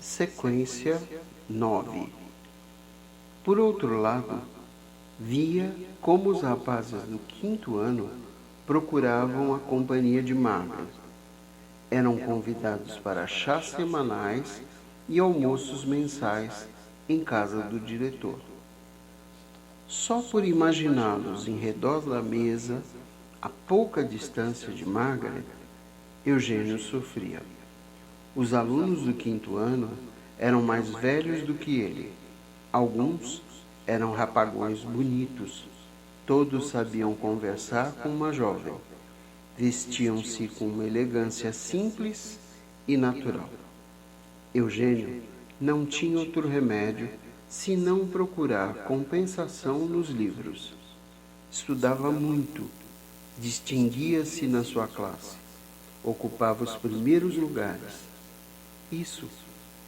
Sequência 9. Por outro lado, via como os rapazes do 5º ano procuravam a companhia de Margaret. Eram convidados para chás semanais e almoços mensais em casa do diretor. Só por imaginá-los em redor da mesa, a pouca distância de Margaret, Eugênio sofria. Os alunos do 5º ano eram mais velhos do que ele. Alguns eram rapagões bonitos. Todos sabiam conversar com uma jovem. Vestiam-se com uma elegância simples e natural. Eugênio não tinha outro remédio senão procurar compensação nos livros. Estudava muito, distinguia-se na sua classe, ocupava os primeiros lugares. Isso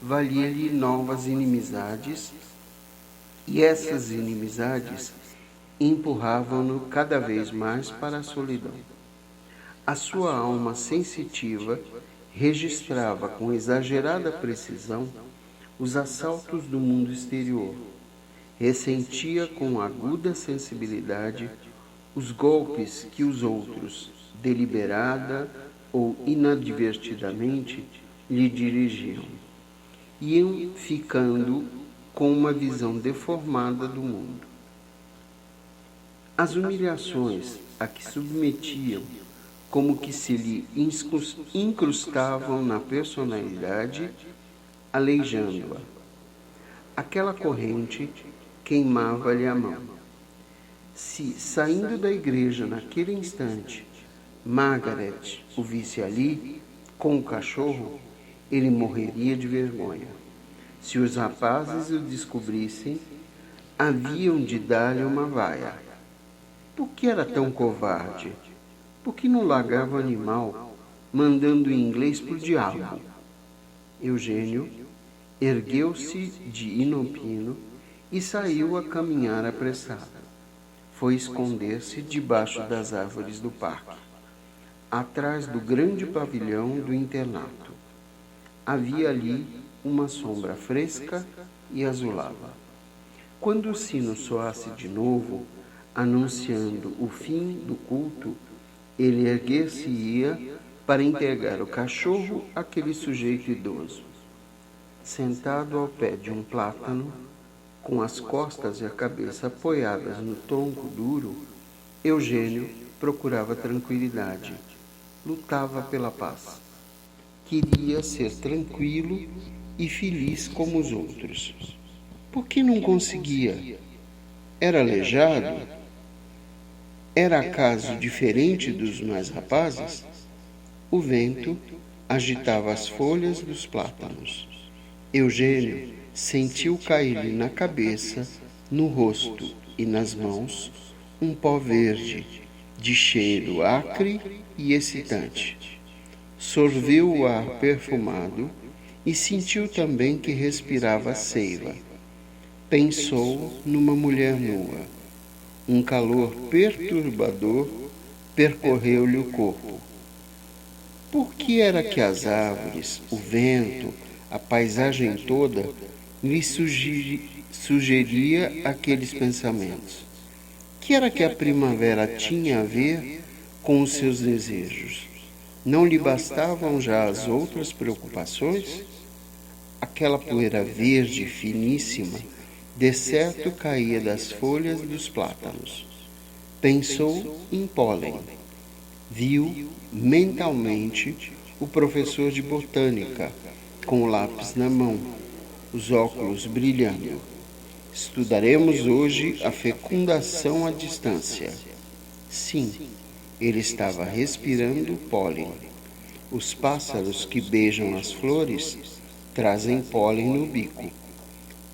valia-lhe novas inimizades, e essas inimizades empurravam-no cada vez mais para a solidão. A sua alma sensitiva registrava com exagerada precisão os assaltos do mundo exterior. Ressentia com aguda sensibilidade os golpes que os outros, deliberada ou inadvertidamente, lhe dirigiam. Iam ficando com uma visão deformada do mundo. As humilhações a que submetiam, como que se lhe incrustavam na personalidade, aleijando-a. Aquela corrente queimava-lhe a mão. Se, saindo da igreja naquele instante, Margaret o visse ali, com o cachorro, ele morreria de vergonha. Se os rapazes o descobrissem, haviam de dar-lhe uma vaia. Por que era tão covarde? Por que não largava o animal, mandando o inglês pro diabo? Eugênio ergueu-se de inopino e saiu a caminhar apressado. Foi esconder-se debaixo das árvores do parque, atrás do grande pavilhão do internato. Havia ali uma sombra fresca e azulava. Quando o sino soasse de novo, anunciando o fim do culto, ele erguer-se-ia para entregar o cachorro àquele sujeito idoso. Sentado ao pé de um plátano, com as costas e a cabeça apoiadas no tronco duro, Eugênio procurava tranquilidade, lutava pela paz. Queria ser tranquilo e feliz como os outros. Por que não conseguia? Era aleijado? Era acaso diferente dos mais rapazes? O vento agitava as folhas dos plátanos. Eugênio sentiu cair-lhe na cabeça, no rosto e nas mãos um pó verde, de cheiro acre e excitante. Sorveu o ar perfumado e sentiu também que respirava seiva. Pensou numa mulher nua. Um calor perturbador percorreu-lhe o corpo. Por que era que as árvores, o vento, a paisagem toda lhe sugeria aqueles pensamentos? Que era que a primavera tinha a ver com os seus desejos? Não lhe bastavam já as outras preocupações? Aquela poeira verde finíssima de certo caía das folhas dos plátanos. Pensou em pólen. Viu mentalmente o professor de botânica com o lápis na mão, os óculos brilhando. Estudaremos hoje a fecundação à distância. Sim, ele estava respirando pólen. Os pássaros que beijam as flores trazem pólen no bico.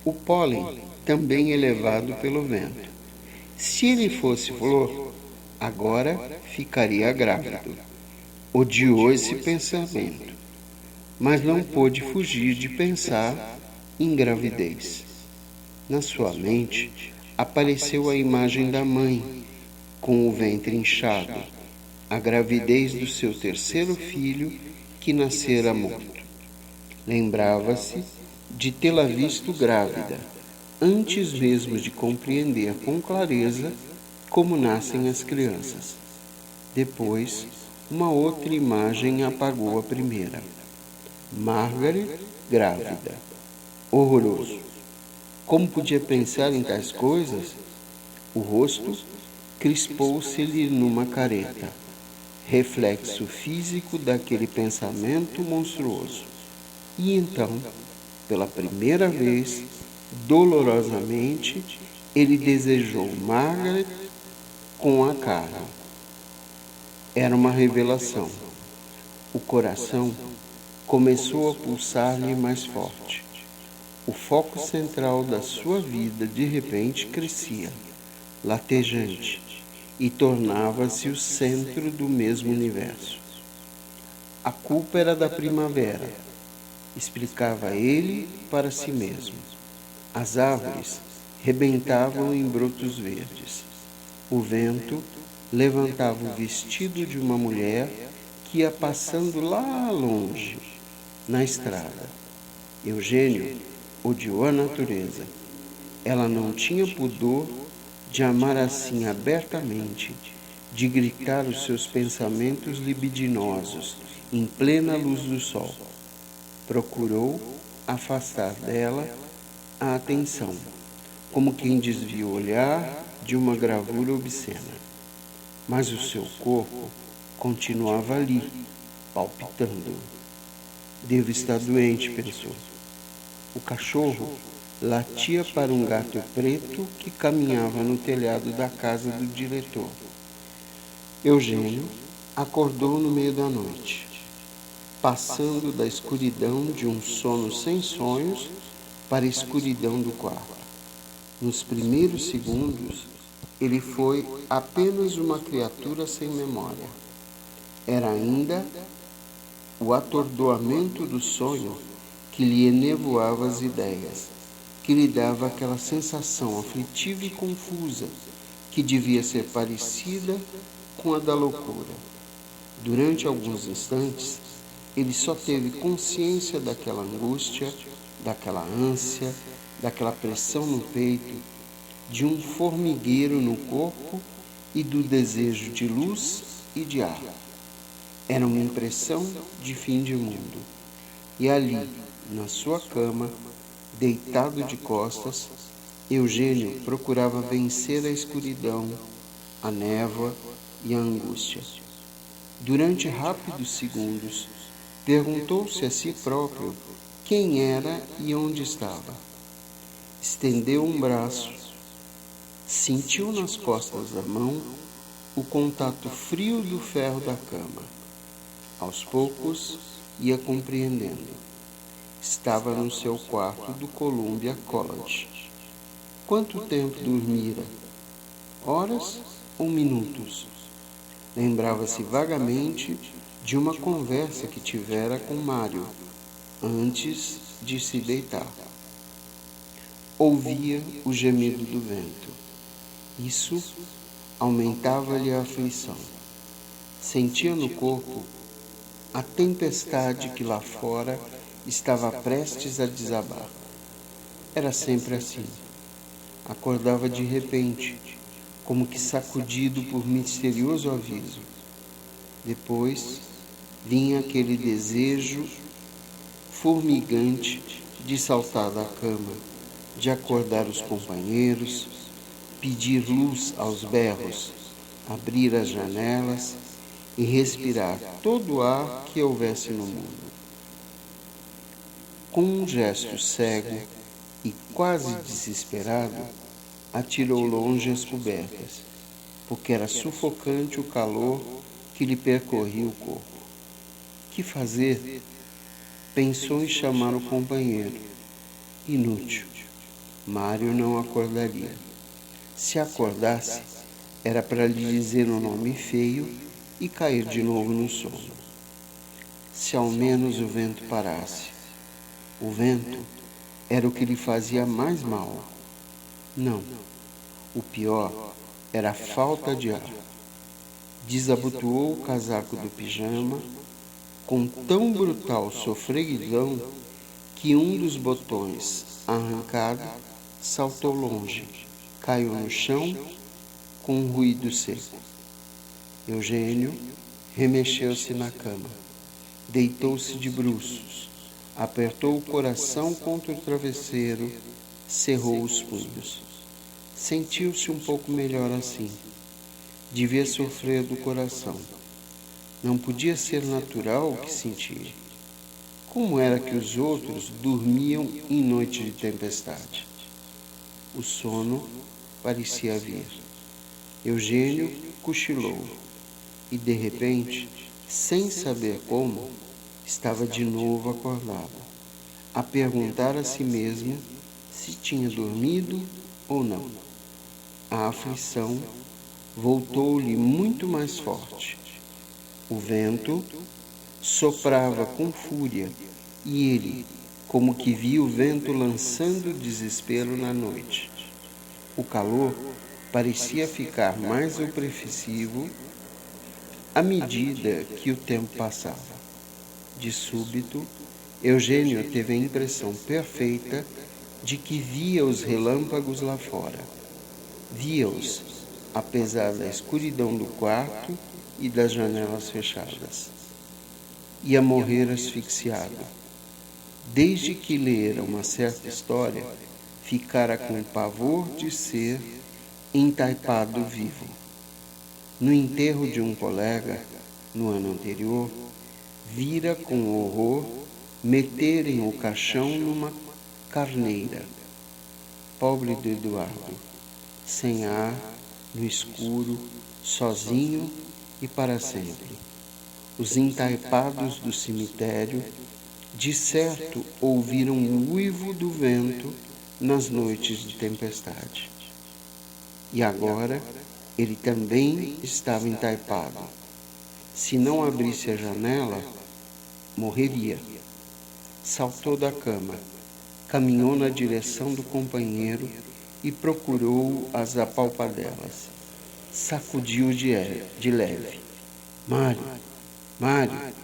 O pólen também é levado pelo vento. Se ele fosse flor, agora ficaria grávido. Odiou esse pensamento, mas não pôde fugir de pensar em gravidez. Na sua mente apareceu a imagem da mãe, com o ventre inchado, a gravidez do seu terceiro filho que nascera morto. Lembrava-se de tê-la visto grávida, antes mesmo de compreender com clareza como nascem as crianças. Depois, uma outra imagem apagou a primeira. Margaret grávida. Horroroso. Como podia pensar em tais coisas? O rosto crispou-se-lhe numa careta, reflexo físico daquele pensamento monstruoso. E então, pela primeira vez, dolorosamente, ele desejou Margaret com a cara. Era uma revelação. O coração começou a pulsar-lhe mais forte. O foco central da sua vida de repente crescia, latejante, e tornava-se o centro do mesmo universo. A culpa era da primavera, explicava ele para si mesmo. As árvores rebentavam em brotos verdes. O vento levantava o vestido de uma mulher que ia passando lá longe, na estrada. Eugênio odiou a natureza. Ela não tinha pudor de amar assim abertamente, de gritar os seus pensamentos libidinosos em plena luz do sol. Procurou afastar dela a atenção, como quem desvia o olhar de uma gravura obscena. Mas o seu corpo continuava ali, palpitando. Devo estar doente, pensou. O cachorro latia para um gato preto que caminhava no telhado da casa do diretor. Eugênio acordou no meio da noite, passando da escuridão de um sono sem sonhos para a escuridão do quarto. Nos primeiros segundos, ele foi apenas uma criatura sem memória. Era ainda o atordoamento do sonho que lhe enevoava as ideias, que lhe dava aquela sensação aflitiva e confusa que devia ser parecida com a da loucura. Durante alguns instantes, ele só teve consciência daquela angústia, daquela ânsia, daquela pressão no peito, de um formigueiro no corpo e do desejo de luz e de ar. Era uma impressão de fim de mundo. E ali, na sua cama, deitado de costas, Eugênio procurava vencer a escuridão, a névoa e a angústia. Durante rápidos segundos, perguntou-se a si próprio quem era e onde estava. Estendeu um braço, sentiu nas costas da mão o contato frio do ferro da cama. Aos poucos, ia compreendendo. Estava no seu quarto do Columbia College. Quanto tempo dormira? Horas ou minutos? Lembrava-se vagamente de uma conversa que tivera com Mário antes de se deitar. Ouvia o gemido do vento. Isso aumentava-lhe a aflição. Sentia no corpo a tempestade que lá fora estava prestes a desabar. Era sempre assim. Acordava de repente, como que sacudido por misterioso aviso. Depois vinha aquele desejo formigante de saltar da cama, de acordar os companheiros, pedir luz aos berros, abrir as janelas e respirar todo o ar que houvesse no mundo. Com um gesto cego e quase desesperado, atirou longe as cobertas, porque era sufocante o calor que lhe percorria o corpo. Que fazer? Pensou em chamar o companheiro. Inútil. Mário não acordaria. Se acordasse, era para lhe dizer um nome feio e cair de novo no sono. Se ao menos o vento parasse. O vento era o que lhe fazia mais mal. Não, o pior era a falta de ar. Desabotoou o casaco do pijama com tão brutal sofreguidão que um dos botões, arrancado, saltou longe, caiu no chão com um ruído seco. Eugênio remexeu-se na cama, deitou-se de bruços, apertou o coração contra o travesseiro, cerrou os punhos. Sentiu-se um pouco melhor assim. Devia sofrer do coração. Não podia ser natural o que sentia. Como era que os outros dormiam em noite de tempestade? O sono parecia vir. Eugênio cochilou e, de repente, sem saber como, estava de novo acordado, a perguntar a si mesmo se tinha dormido ou não. A aflição voltou-lhe muito mais forte. O vento soprava com fúria e ele, como que via o vento lançando desespero na noite. O calor parecia ficar mais opressivo à medida que o tempo passava. De súbito, Eugênio teve a impressão perfeita de que via os relâmpagos lá fora. Via-os, apesar da escuridão do quarto e das janelas fechadas. Ia morrer asfixiado. Desde que lera uma certa história, ficara com pavor de ser entaipado vivo. No enterro de um colega, no ano anterior, vira com horror meterem o caixão numa carneira. Pobre do Eduardo, sem ar, no escuro, sozinho e para sempre. Os entaipados do cemitério, de certo, ouviram o uivo do vento nas noites de tempestade. E agora ele também estava entaipado. Se não abrisse a janela, morreria. Saltou da cama, caminhou na direção do companheiro e procurou as apalpadelas. Sacudiu de leve. Mário, Mário.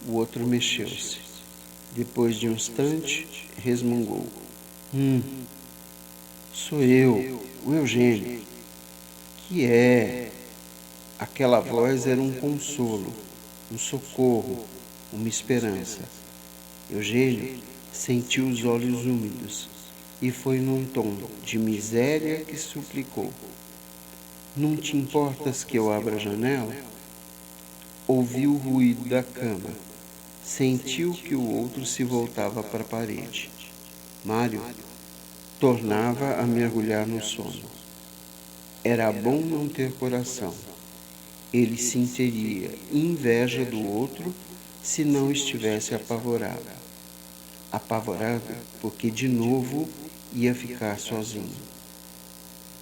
O outro mexeu-se. Depois de um instante, resmungou. Sou eu, o Eugênio. Que é? Aquela voz era um consolo, um socorro, uma esperança. Eugênio sentiu os olhos úmidos e foi num tom de miséria que suplicou. Não te importas que eu abra a janela? Ouviu o ruído da cama. Sentiu que o outro se voltava para a parede. Mário tornava a mergulhar no sono. Era bom não ter coração. Ele sentiria inveja do outro se não estivesse apavorado. Apavorado porque de novo ia ficar sozinho.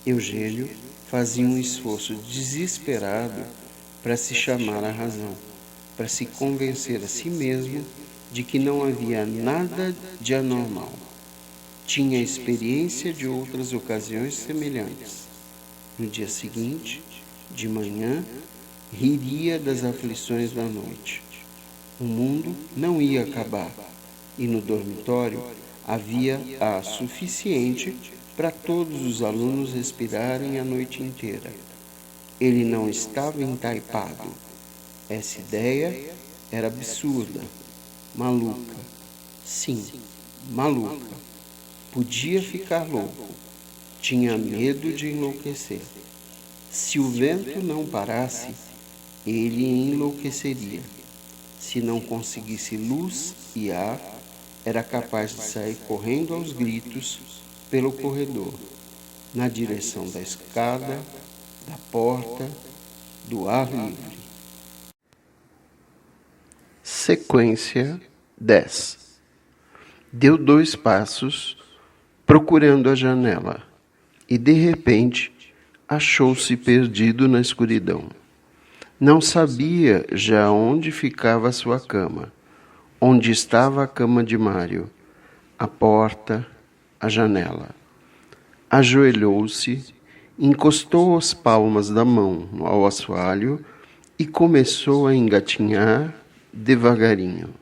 Eugênio fazia um esforço desesperado para se chamar à razão, para se convencer a si mesmo de que não havia nada de anormal. Tinha experiência de outras ocasiões semelhantes. No dia seguinte, de manhã, riria das aflições da noite. O mundo não ia acabar, e no dormitório havia ar suficiente para todos os alunos respirarem a noite inteira. Ele não estava entaipado. Essa ideia era absurda, maluca. Sim, maluca. Podia ficar louco. Tinha medo de enlouquecer. Se o vento não parasse, ele enlouqueceria. Se não conseguisse luz e ar, era capaz de sair correndo aos gritos pelo corredor, na direção da escada, da porta, do ar livre. Sequência 10. Deu 2 passos, procurando a janela, e de repente achou-se perdido na escuridão. Não sabia já onde ficava a sua cama, onde estava a cama de Mário, a porta, a janela. Ajoelhou-se, encostou as palmas da mão ao assoalho e começou a engatinhar devagarinho.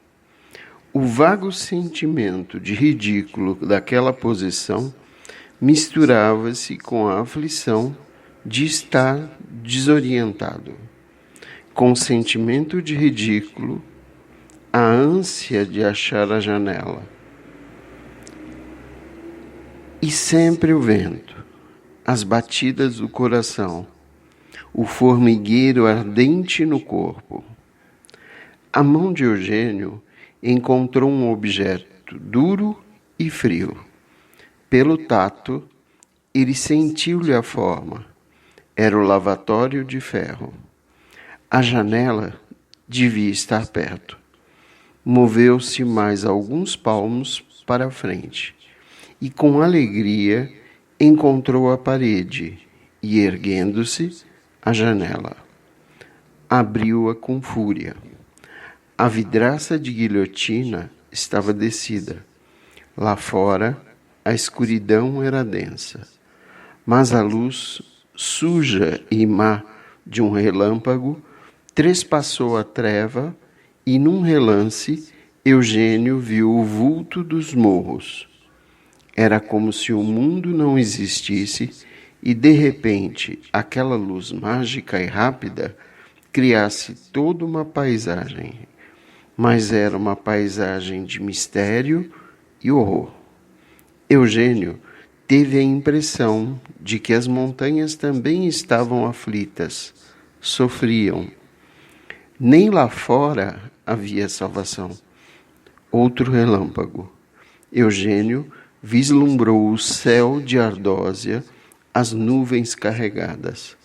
O vago sentimento de ridículo daquela posição misturava-se com a aflição de estar desorientado. Com o sentimento de ridículo, a ânsia de achar a janela. E sempre o vento, as batidas do coração, o formigueiro ardente no corpo. A mão de Eugênio encontrou um objeto duro e frio. Pelo tato, ele sentiu-lhe a forma. Era o lavatório de ferro. A janela devia estar perto. Moveu-se mais alguns palmos para a frente e, com alegria, encontrou a parede e, erguendo-se, a janela. Abriu-a com fúria. A vidraça de guilhotina estava descida. Lá fora, a escuridão era densa, mas a luz, suja e má de um relâmpago, trespassou a treva e, num relance, Eugênio viu o vulto dos morros. Era como se o mundo não existisse e, de repente, aquela luz mágica e rápida criasse toda uma paisagem. Mas era uma paisagem de mistério e horror. Eugênio teve a impressão de que as montanhas também estavam aflitas, sofriam. Nem lá fora havia salvação. Outro relâmpago. Eugênio vislumbrou o céu de ardósia, as nuvens carregadas.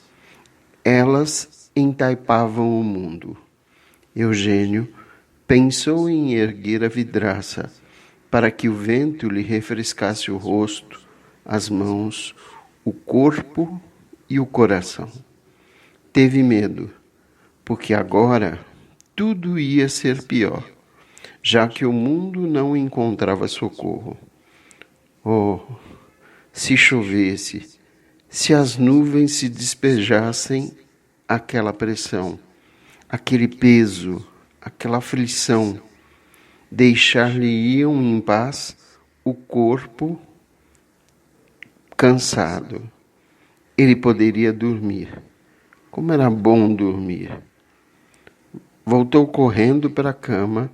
Elas entaipavam o mundo. Eugênio pensou em erguer a vidraça para que o vento lhe refrescasse o rosto, as mãos, o corpo e o coração. Teve medo, porque agora tudo ia ser pior, já que o mundo não encontrava socorro. Oh, se chovesse, se as nuvens se despejassem aquela pressão, aquele peso, aquela aflição, deixar-lhe-iam em paz o corpo cansado. Ele poderia dormir. Como era bom dormir. Voltou correndo para a cama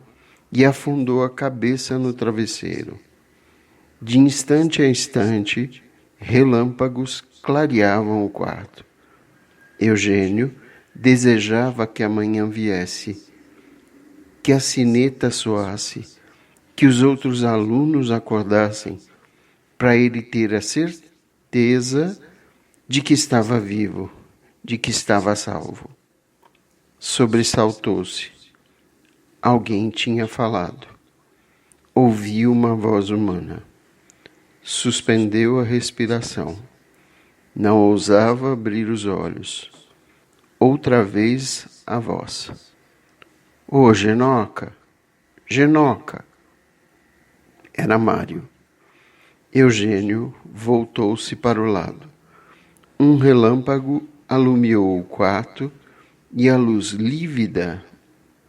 e afundou a cabeça no travesseiro. De instante a instante, relâmpagos clareavam o quarto. Eugênio desejava que a manhã viesse, que a sineta soasse, que os outros alunos acordassem, para ele ter a certeza de que estava vivo, de que estava salvo. Sobressaltou-se. Alguém tinha falado. Ouviu uma voz humana. Suspendeu a respiração. Não ousava abrir os olhos. Outra vez a voz. Ô, Genoca! Genoca! Era Mário. Eugênio voltou-se para o lado. Um relâmpago alumiou o quarto e, à luz lívida,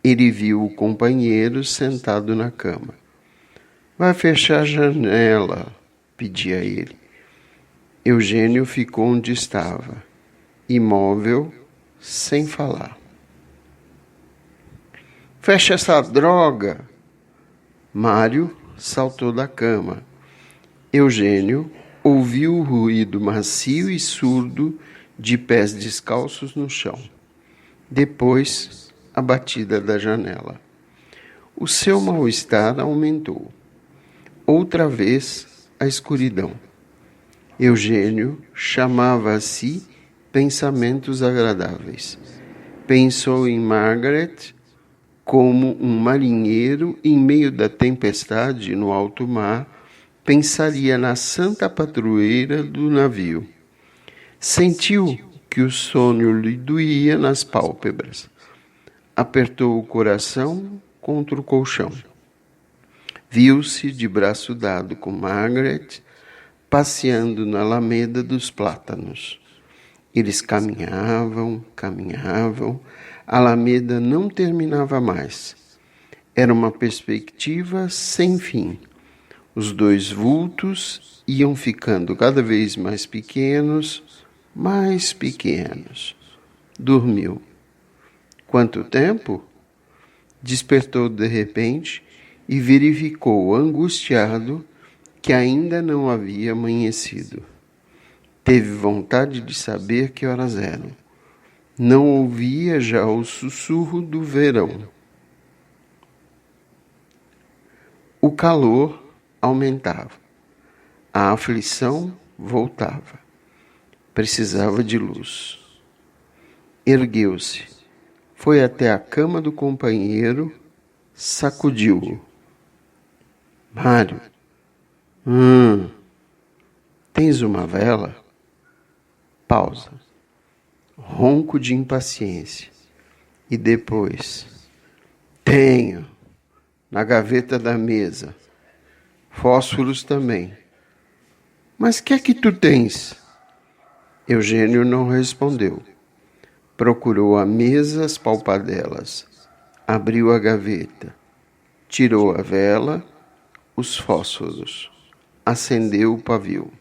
ele viu o companheiro sentado na cama. Vai fechar a janela, pedia ele. Eugênio ficou onde estava, imóvel, sem falar. Fecha essa droga! Mário saltou da cama. Eugênio ouviu o ruído macio e surdo de pés descalços no chão. Depois, a batida da janela. O seu mal-estar aumentou. Outra vez, a escuridão. Eugênio chamava a si pensamentos agradáveis. Pensou em Margaret como um marinheiro em meio da tempestade no alto mar, pensaria na santa padroeira do navio. Sentiu que o sono lhe doía nas pálpebras. Apertou o coração contra o colchão. Viu-se de braço dado com Margaret, passeando na alameda dos plátanos. Eles caminhavam, a alameda não terminava mais. Era uma perspectiva sem fim. Os dois vultos iam ficando cada vez mais pequenos, mais pequenos. Dormiu. Quanto tempo? Despertou de repente e verificou, angustiado, que ainda não havia amanhecido. Teve vontade de saber que horas eram. Não ouvia já o sussurro do verão. O calor aumentava. A aflição voltava. Precisava de luz. Ergueu-se. Foi até a cama do companheiro, sacudiu-o. Mário, tens uma vela? Pausa. Ronco de impaciência. E depois, tenho, na gaveta da mesa. Fósforos também. Mas que é que tu tens? Eugênio não respondeu. Procurou a mesa as palpadelas. Abriu a gaveta. Tirou a vela, os fósforos. Acendeu o pavio.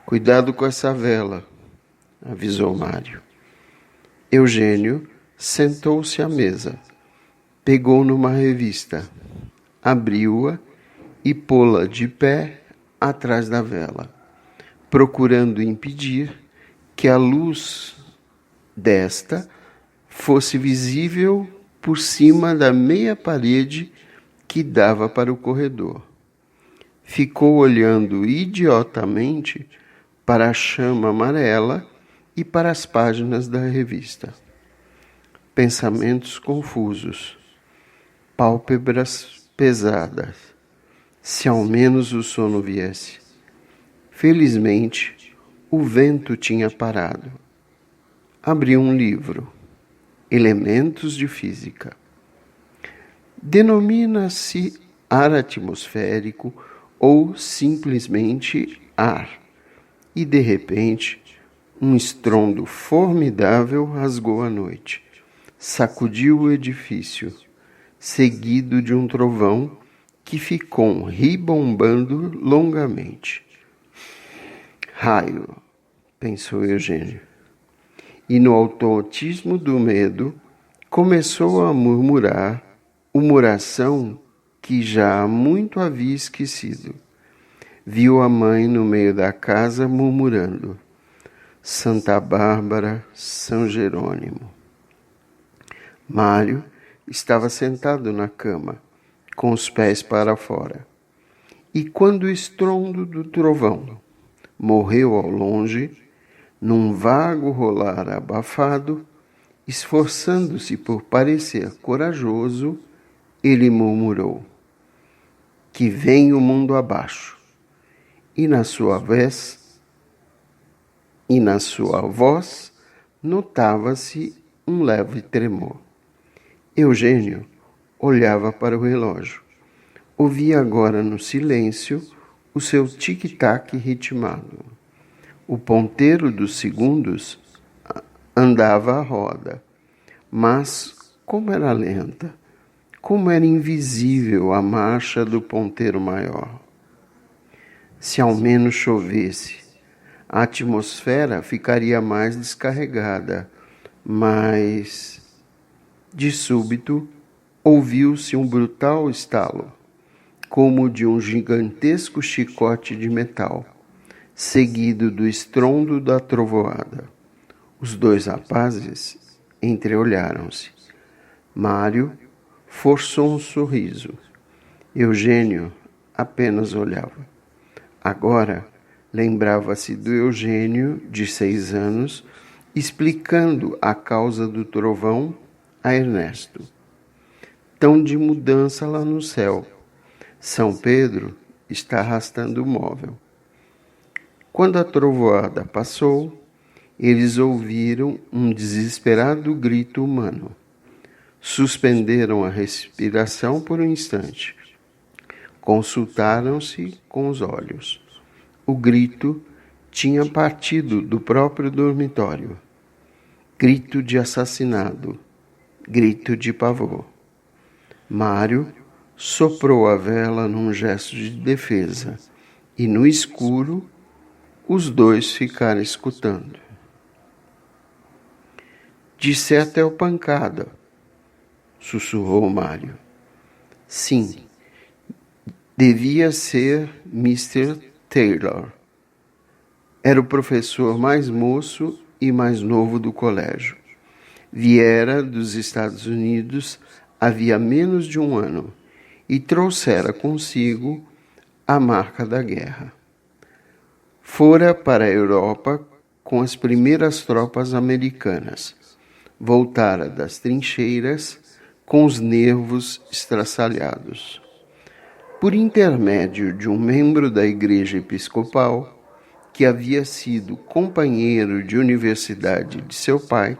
Cuidado com essa vela, avisou Mário. Eugênio sentou-se à mesa. Pegou numa revista. Abriu-a e pô-la de pé atrás da vela, procurando impedir que a luz desta fosse visível por cima da meia parede que dava para o corredor. Ficou olhando idiotamente para a chama amarela e para as páginas da revista. Pensamentos confusos, pálpebras pesadas. Se ao menos o sono viesse. Felizmente, o vento tinha parado. Abriu um livro. Elementos de Física. Denomina-se ar atmosférico ou simplesmente ar. E, de repente, um estrondo formidável rasgou a noite. Sacudiu o edifício, seguido de um trovão que ficou ribombando longamente. Raio, pensou Eugênio. E no automatismo do medo, começou a murmurar uma oração que já há muito havia esquecido. Viu a mãe no meio da casa murmurando: Santa Bárbara, São Jerônimo. Mário estava sentado na cama, com os pés para fora. E quando o estrondo do trovão morreu ao longe, num vago rolar abafado, esforçando-se por parecer corajoso, ele murmurou: que vem o mundo abaixo. E na sua voz notava-se um leve tremor. Eugênio olhava para o relógio. Ouvia agora no silêncio o seu tic-tac ritmado. O ponteiro dos segundos andava à roda, mas como era lenta, como era invisível a marcha do ponteiro maior. Se ao menos chovesse, a atmosfera ficaria mais descarregada, mas, de súbito, ouviu-se um brutal estalo, como de um gigantesco chicote de metal, seguido do estrondo da trovoada. Os dois rapazes entreolharam-se. Mário forçou um sorriso. Eugênio apenas olhava. Agora lembrava-se do Eugênio, de 6 anos, explicando a causa do trovão a Ernesto. Tão de mudança lá no céu. São Pedro está arrastando o móvel. Quando a trovoada passou, eles ouviram um desesperado grito humano. Suspenderam a respiração por um instante. Consultaram-se com os olhos. O grito tinha partido do próprio dormitório. Grito de assassinado, grito de pavor. Mário soprou a vela num gesto de defesa, e no escuro os dois ficaram escutando. Disserte é o pancada, sussurrou Mário. Sim, devia ser Mr. Taylor. Era o professor mais moço e mais novo do colégio. Viera dos Estados Unidos havia menos de um ano e trouxera consigo a marca da guerra. Fora para a Europa com as primeiras tropas americanas. Voltara das trincheiras com os nervos estraçalhados. Por intermédio de um membro da Igreja Episcopal, que havia sido companheiro de universidade de seu pai,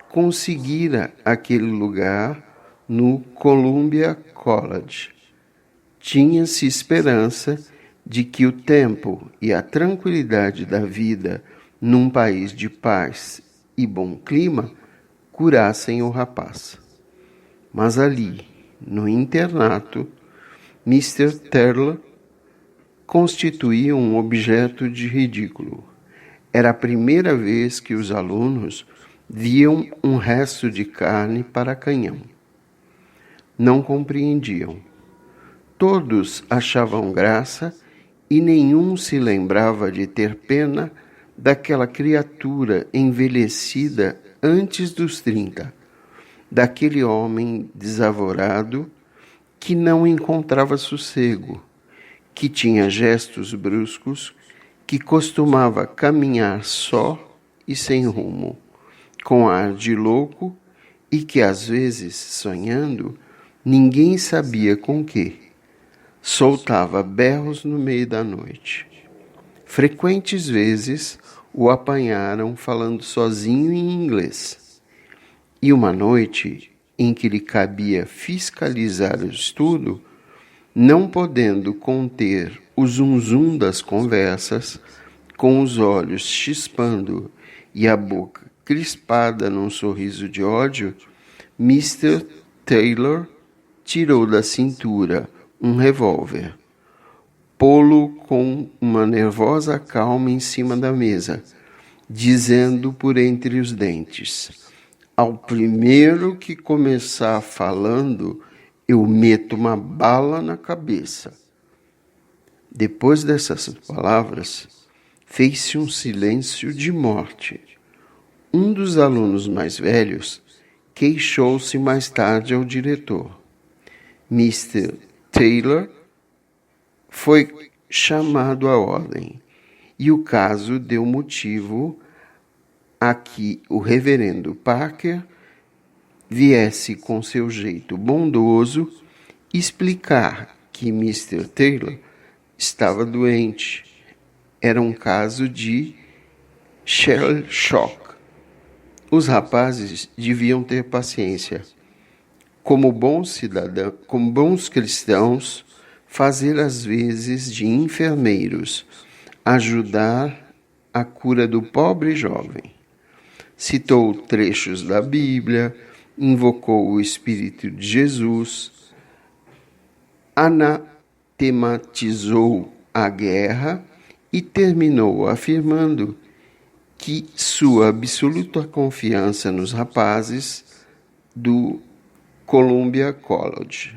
conseguira aquele lugar no Columbia College. Tinha-se esperança de que o tempo e a tranquilidade da vida num país de paz e bom clima curassem o rapaz. Mas ali, no internato, Mr. Taylor constituía um objeto de ridículo. Era a primeira vez que os alunos viam um resto de carne para canhão. Não compreendiam. Todos achavam graça e nenhum se lembrava de ter pena daquela criatura envelhecida antes dos 30, daquele homem desavorado que não encontrava sossego, que tinha gestos bruscos, que costumava caminhar só e sem rumo, com ar de louco e que, às vezes, sonhando, ninguém sabia com que, soltava berros no meio da noite. Frequentes vezes o apanharam falando sozinho em inglês. E uma noite em que lhe cabia fiscalizar o estudo, não podendo conter o zum-zum das conversas, com os olhos chispando e a boca crispada num sorriso de ódio, Mr. Taylor tirou da cintura um revólver, pô-lo com uma nervosa calma em cima da mesa, dizendo por entre os dentes: ao primeiro que começar falando, eu meto uma bala na cabeça. Depois dessas palavras, fez-se um silêncio de morte. Um dos alunos mais velhos queixou-se mais tarde ao diretor. Mr. Taylor foi chamado à ordem e o caso deu motivo a que o reverendo Parker viesse com seu jeito bondoso explicar que Mr. Taylor estava doente. Era um caso de shell shock. Os rapazes deviam ter paciência. Como bons cristãos, fazer às vezes de enfermeiros, ajudar a cura do pobre jovem. Citou trechos da Bíblia, invocou o Espírito de Jesus, anatematizou a guerra e terminou afirmando que sua absoluta confiança nos rapazes do Columbia College